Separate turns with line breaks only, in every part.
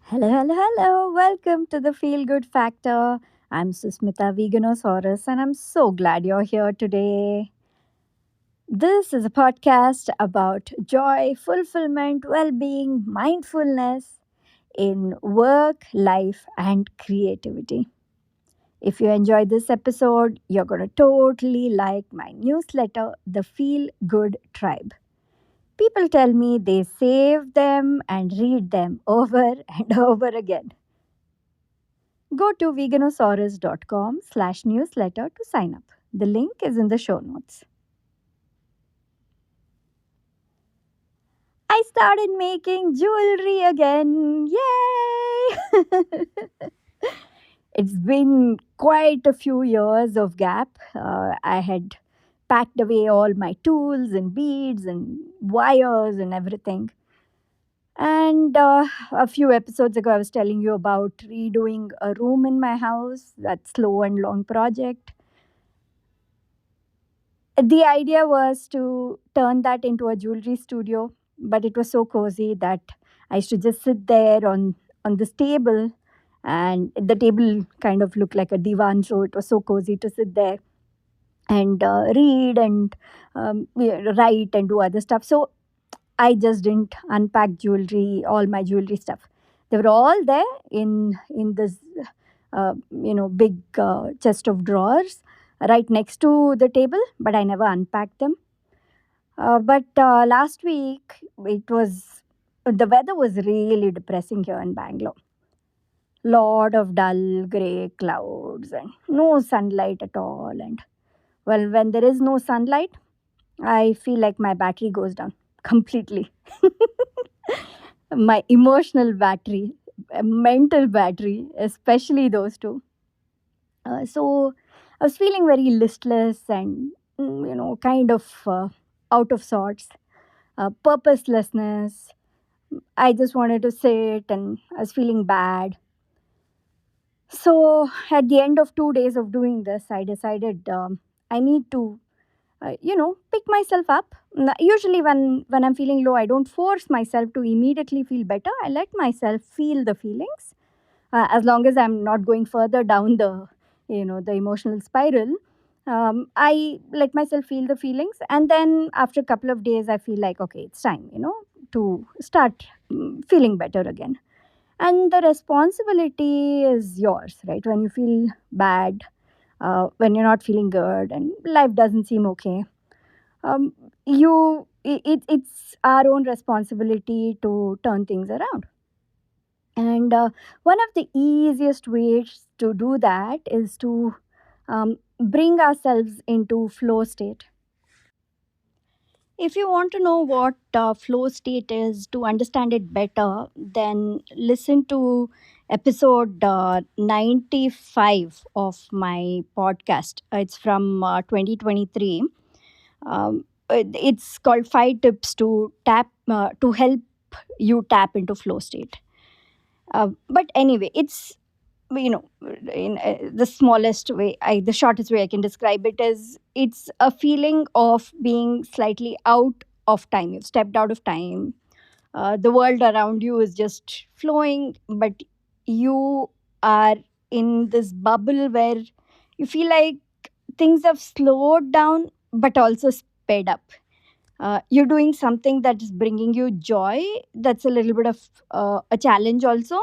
Hello, hello, hello. Welcome to the Feel Good Factor. I'm Susmita Veganosaurus and I'm so glad you're here today. This is a podcast about joy, fulfillment, well being, mindfulness in work, life, and creativity. If you enjoyed this episode, you're going to totally like my newsletter, The Feel Good Tribe. People tell me they save them and read them over and over again. Go to veganosaurus.com/newsletter to sign up. The link is in the show notes. I started making jewelry again. Yay! It's been quite a few years of gap. I had packed away all my tools and beads and wires and everything. And a few episodes ago, I was telling you about redoing a room in my house, that slow and long project. The idea was to turn that into a jewelry studio, but it was so cozy that I used to just sit there on this table, and the table kind of looked like a divan, so it was so cozy to sit there and read and write and do other stuff. So I just didn't unpack jewelry, all my jewelry stuff. They were all there in this big chest of drawers right next to the table, but I never unpacked them. But last week, it was the weather was really depressing here in Bangalore. Lot of dull gray clouds and no sunlight at all. And well, when there is no sunlight, I feel like my battery goes down completely. My emotional battery, mental battery, especially those two. So I was feeling very listless and kind of out of sorts, purposelessness. I just wanted to sit and I was feeling bad. So at the end of 2 days of doing this, I decided I need to, pick myself up. Usually, when I'm feeling low, I don't force myself to immediately feel better. I let myself feel the feelings as long as I'm not going further down the emotional spiral. I let myself feel the feelings, and then after a couple of days, I feel like okay, it's time, to start feeling better again. And the responsibility is yours, right? When you feel bad, when you're not feeling good, and life doesn't seem okay, um, it's our own responsibility to turn things around. And one of the easiest ways to do that is to bring ourselves into flow state. If you want to know what flow state is to understand it better, then listen to episode 95 of my podcast. It's from 2023. It's called Five Tips to Help You Tap into Flow State. But anyway, it's in the smallest way, the shortest way I can describe it is it's a feeling of being slightly out of time. You've stepped out of time. The world around you is just flowing, but you are in this bubble where you feel like things have slowed down but also sped up. You're doing something that is bringing you joy. That's a little bit of a challenge also,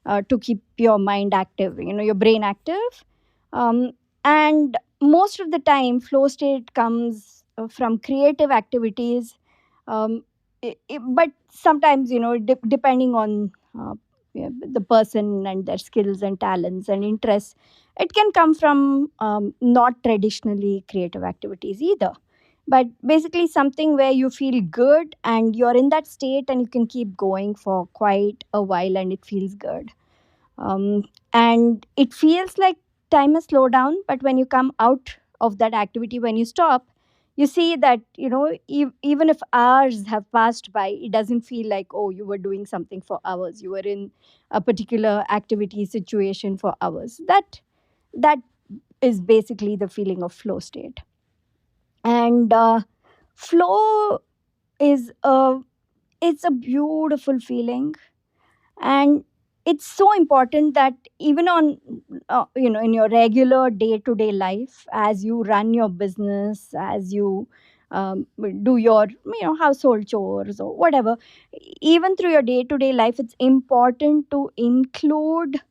to keep your mind active, your brain active. Um, and most of the time flow state comes from creative activities. But sometimes, depending on the person and their skills and talents and interests, it can come from not traditionally creative activities either, but basically something where you feel good and you're in that state and you can keep going for quite a while and it feels good. Um, and it feels like time has slowed down, but when you come out of that activity, when you stop, you see that even if hours have passed by, it doesn't feel like, oh, you were doing something for hours, you were in a particular activity situation for hours. That is basically the feeling of flow state. And flow is a it's a beautiful feeling. And it's so important that even on in your regular day to day life, as you run your business, as you do your household chores or whatever, even through your day to day life, it's important to include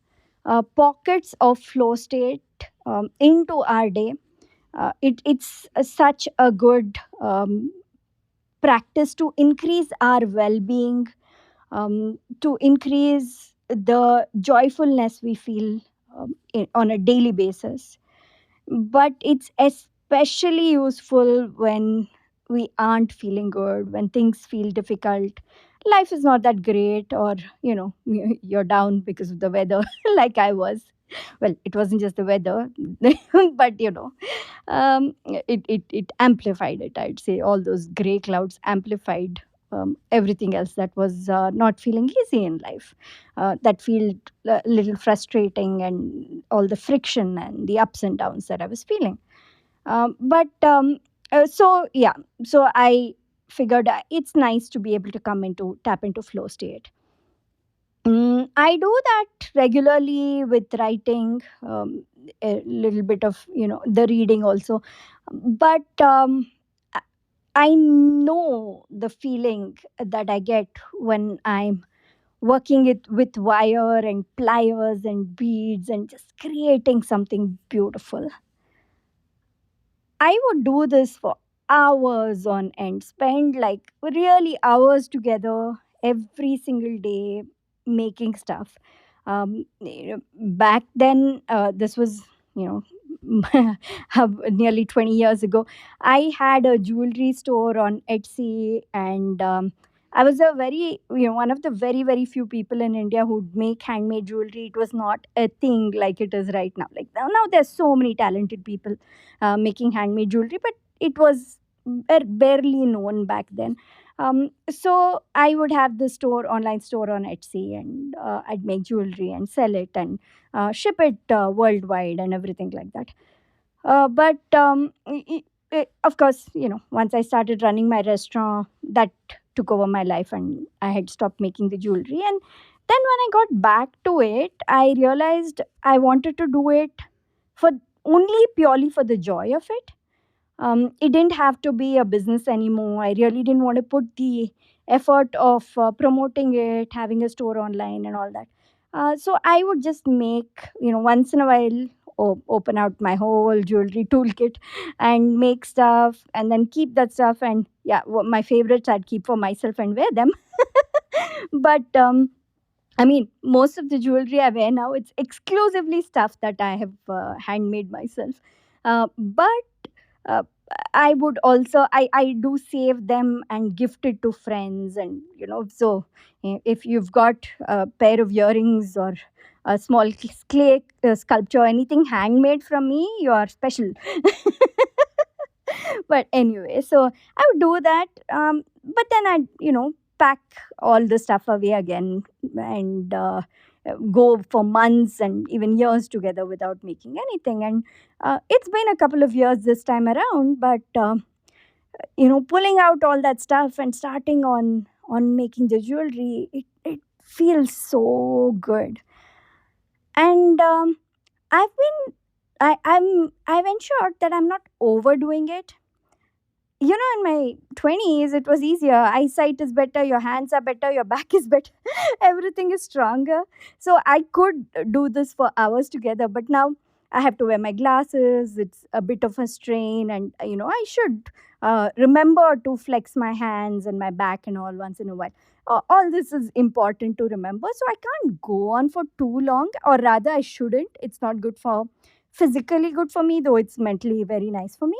pockets of flow state into our day. It's such a good practice to increase our well being, to increase the joyfulness we feel on a daily basis. But it's especially useful when we aren't feeling good, when things feel difficult, life is not that great, or you're down because of the weather, like I was. Well, it wasn't just the weather, but it amplified it, I'd say. All those gray clouds amplified everything else that was not feeling easy in life, that felt a little frustrating, and all the friction and the ups and downs that I was feeling. But so yeah, so I figured it's nice to be able to tap into flow state. I do that regularly with writing, a little bit of the reading also. But I I know the feeling that I get when I'm working it with wire and pliers and beads and just creating something beautiful. I would do this for hours on end, spend like really hours together every single day making stuff. Back then, this was, you nearly 20 years ago. I had a jewelry store on Etsy, and I was a very, one of the very, very few people in India who'd make handmade jewelry. It was not a thing like it is right now. Like now there's so many talented people making handmade jewelry, but it was barely known back then. So I would have the online store on Etsy, and I'd make jewelry and sell it and ship it worldwide and everything like that. But of course, once I started running my restaurant, that took over my life, and I had stopped making the jewelry. And then when I got back to it, I realized I wanted to do it for only purely for the joy of it. It didn't have to be a business anymore. I really didn't want to put the effort of promoting it, having a store online, and all that. So I would just make, once in a while, open out my whole jewelry toolkit and make stuff, and then keep that stuff. And yeah, my favorites I'd keep for myself and wear them. But I mean, most of the jewelry I wear now, it's exclusively stuff that I have handmade myself. But uh, I would also, I do save them and gift it to friends, and so if you've got a pair of earrings or a small clay sculpture, anything handmade from me, you are special. But anyway, so I would do that. But then I'd pack all the stuff away again, and go for months and even years together without making anything. And it's been a couple of years this time around, but pulling out all that stuff and starting on making the jewelry, it feels so good. And I've ensured that I'm not overdoing it. In my 20s, it was easier. Eyesight is better, your hands are better, your back is better, everything is stronger. So I could do this for hours together. But now I have to wear my glasses. It's a bit of a strain. And, I should remember to flex my hands and my back and all once in a while. All this is important to remember. So I can't go on for too long, or rather, I shouldn't. It's not good for physically good for me, though it's mentally very nice for me.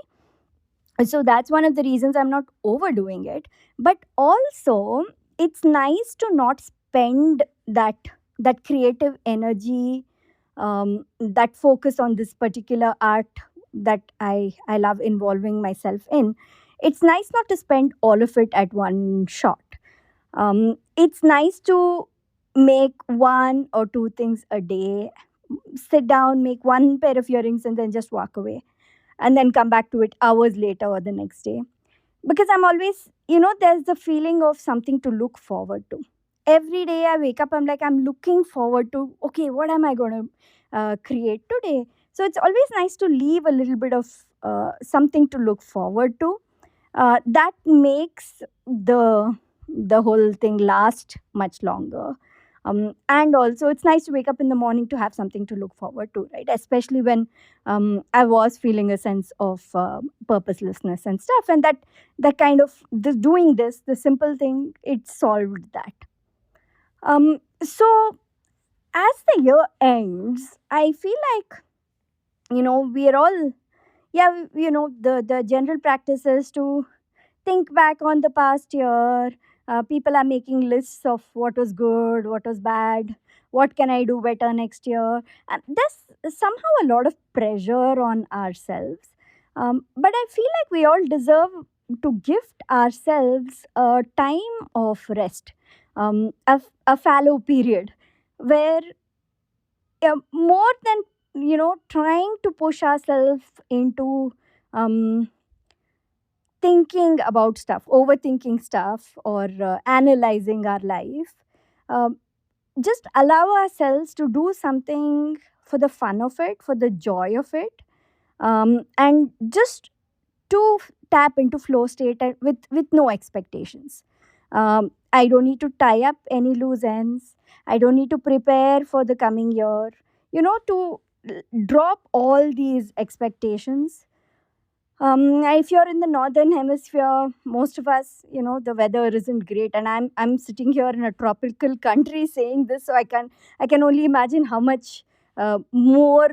So that's one of the reasons I'm not overdoing it. But also, it's nice to not spend that creative energy, that focus on this particular art that I love involving myself in. It's nice not to spend all of it at one shot. It's nice to make one or two things a day, sit down, make one pair of earrings, and then just walk away, and then come back to it hours later or the next day. Because I'm always, there's the feeling of something to look forward to. every day I wake up, I'm like, I'm looking forward to, okay, what am I going to create today? So it's always nice to leave a little bit of something to look forward to. That makes the whole thing last much longer. And also, it's nice to wake up in the morning to have something to look forward to, right? Especially when I was feeling a sense of purposelessness and stuff, and that kind of doing this, the simple thing, it solved that. So as the year ends, I feel like, we're all, yeah, the general practice is to think back on the past year. People are making lists of what was good, what was bad, what can I do better next year. And there's somehow a lot of pressure on ourselves. But I feel like we all deserve to gift ourselves a time of rest, a fallow period where, more than trying to push ourselves into um, thinking about stuff, overthinking stuff, or analyzing our life. Um, just allow ourselves to do something for the fun of it, for the joy of it, and just to tap into flow state with no expectations. I don't need to tie up any loose ends. I don't need to prepare for the coming year. To drop all these expectations. If you're in the northern hemisphere, most of us, the weather isn't great, and I'm sitting here in a tropical country saying this, so I can only imagine how much more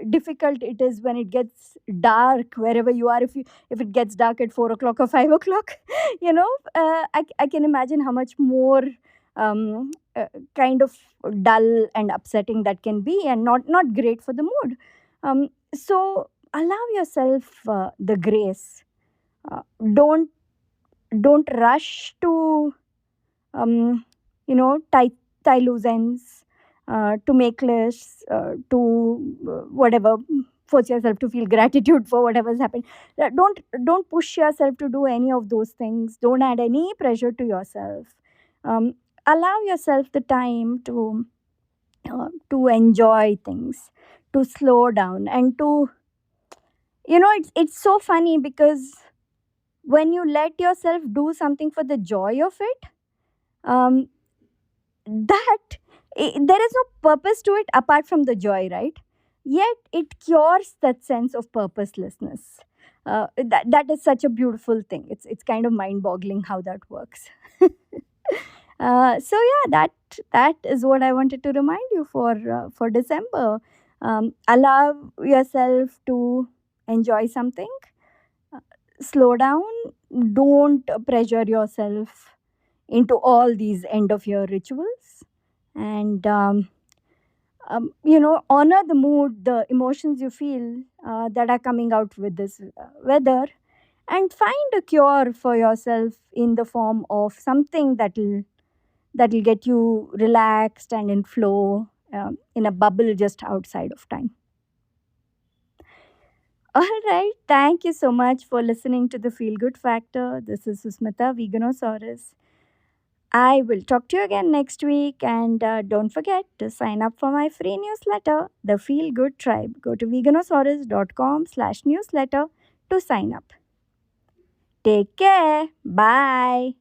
difficult it is when it gets dark wherever you are. If it gets dark at 4 o'clock or 5 o'clock, I can imagine how much more kind of dull and upsetting that can be, and not great for the mood. So allow yourself the grace. uh, don't don't rush to tie loose ends, to make lists, to whatever, force yourself to feel gratitude for whatever's happened. Don't push yourself to do any of those things. Don't add any pressure to yourself. um, Allow yourself the time to enjoy things, to slow down, and to, it's so funny because when you let yourself do something for the joy of it, um, that there is no purpose to it apart from the joy, right? Yet it cures that sense of purposelessness. That is such a beautiful thing. It's kind of mind boggling how that works. So yeah, that is what I wanted to remind you for December. Allow yourself to enjoy something. Slow down. Don't pressure yourself into all these end of year rituals, and honor the mood, the emotions you feel that are coming out with this weather, and find a cure for yourself in the form of something that'll get you relaxed and in flow, in a bubble just outside of time. All right, thank you so much for listening to the Feel Good Factor. This is Susmita, Veganosaurus. I will talk to you again next week, and don't forget to sign up for my free newsletter, The Feel Good Tribe. Go to veganosaurus.com/newsletter to sign up. Take care. Bye.